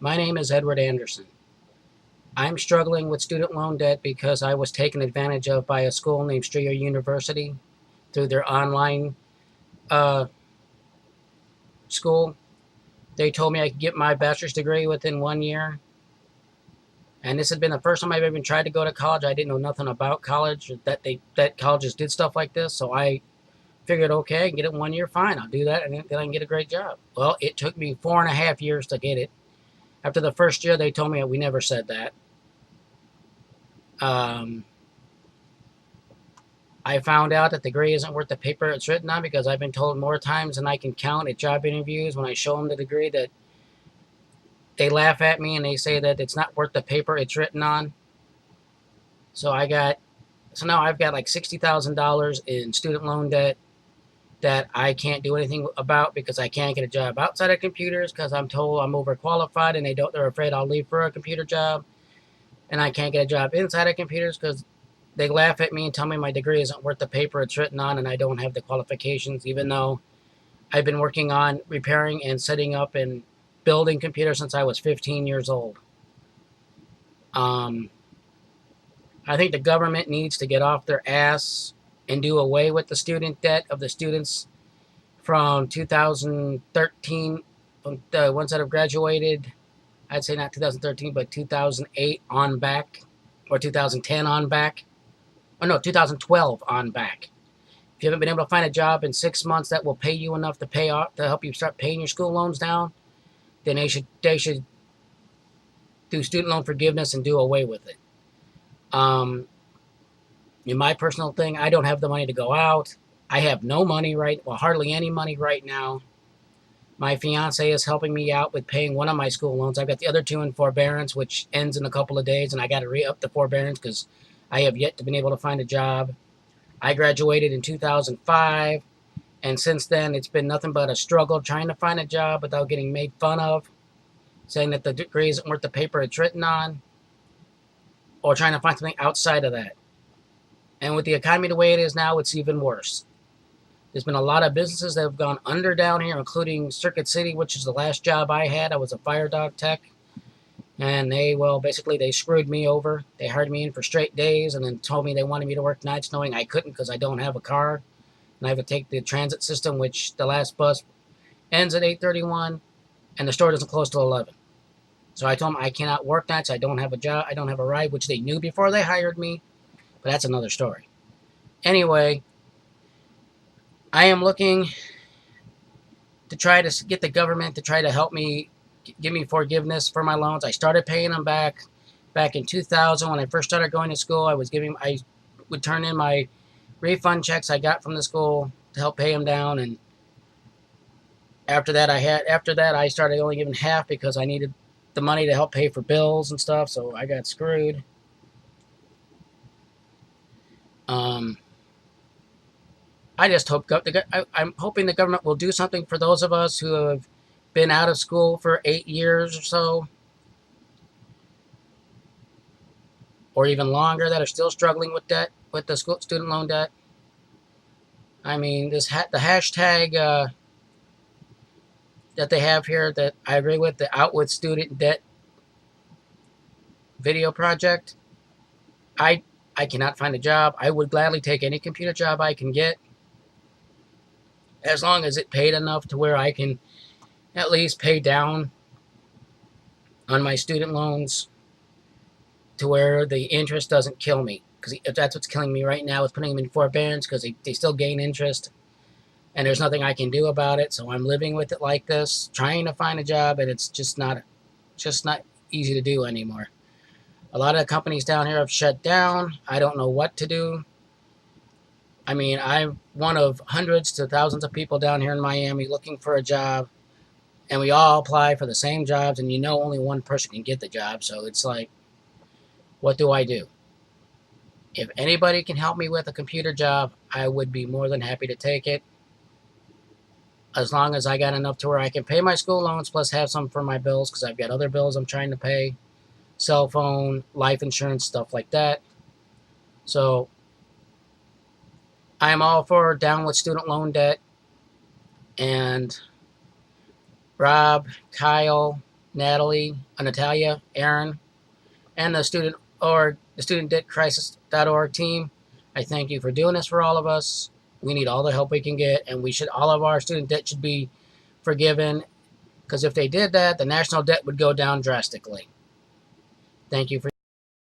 My name is Edward Anderson. I'm struggling with student loan debt because I was taken advantage of by a school named Strayer University through their online uh, school. They told me I could get my bachelor's degree within 1 year. And this had been the first time I've even tried to go to college. I didn't know nothing about college, that colleges did stuff like this. So I figured, okay, I can get it in 1 year, fine, I'll do that, and then I can get a great job. Well, it took me 4.5 years to get it. After the first year, they told me we never said that. Um, I found out that the degree isn't worth the paper it's written on because I've been told more times than I can count at job interviews when I show them the degree that they laugh at me and they say that it's not worth the paper it's written on. So now I've got like $60,000 in student loan debt that I can't do anything about because I can't get a job outside of computers because I'm told I'm overqualified and they're afraid I'll leave for a computer job, and I can't get a job inside of computers because they laugh at me and tell me my degree isn't worth the paper it's written on and I don't have the qualifications, even though I've been working on repairing and setting up and building computers since I was 15 years old. Um, I think the government needs to get off their ass and do away with the student debt of the students from 2013, from the ones that have graduated. I'd say not 2013, but 2008 on back, or 2010 on back. Oh no, 2012 on back. If you haven't been able to find a job in 6 months that will pay you enough to pay off to help you start paying your school loans down, then they should do student loan forgiveness and do away with it. Um, in my personal thing, I don't have the money to go out. I have no money well, hardly any money right now. My fiance is helping me out with paying one of my school loans. I've got the other two in forbearance, which ends in a couple of days, and I got to re-up the forbearance because I have yet to been able to find a job. I graduated in 2005, and since then it's been nothing but a struggle trying to find a job without getting made fun of, saying that the degree isn't worth the paper it's written on, or trying to find something outside of that. And with the economy the way it is now, it's even worse. There's been a lot of businesses that have gone under down here, including Circuit City, which is the last job I had. I was a fire dog tech. And basically they screwed me over. They hired me in for straight days and then told me they wanted me to work nights, knowing I couldn't because I don't have a car. And I have to take the transit system, which the last bus ends at 8:31, and the store doesn't close till 11. So I told them I cannot work nights. I don't have a job. I don't have a ride, which they knew before they hired me. But that's another story. Anyway, I am looking to try to get the government to try to help me, give me forgiveness for my loans. I started paying them back in 2000 when I first started going to school. I would turn in my refund checks I got from the school to help pay them down, and after that I started only giving half because I needed the money to help pay for bills and stuff. So I got screwed. Um, I just hope I'm hoping the government will do something for those of us who have been out of school for 8 years or so, or even longer, that are still struggling with debt, with the student loan debt. I mean, the hashtag that they have here that I agree with, the Out with Student Debt video project. I I cannot find a job. I would gladly take any computer job I can get as long as it paid enough to where I can at least pay down on my student loans to where the interest doesn't kill me. Because that's what's killing me right now, is putting them in forbearance because they still gain interest, and there's nothing I can do about it. So I'm living with it like this, trying to find a job, and it's just not easy to do anymore. A lot of the companies down here have shut down. I don't know what to do. I mean, I'm one of hundreds to thousands of people down here in Miami looking for a job, and we all apply for the same jobs, and only one person can get the job. So it's like, what do I do? If anybody can help me with a computer job, I would be more than happy to take it, as long as I got enough to where I can pay my school loans plus have some for my bills, because I've got other bills I'm trying to pay, cell phone, life insurance, stuff like that. So I'm all for down with student loan debt. And Rob, Kyle, Natalie, Natalia, Aaron, and the student debt crisis.org team. I thank you for doing this for all of us. We need all the help we can get, and all of our student debt should be forgiven, because if they did that, the national debt would go down drastically. Thank you for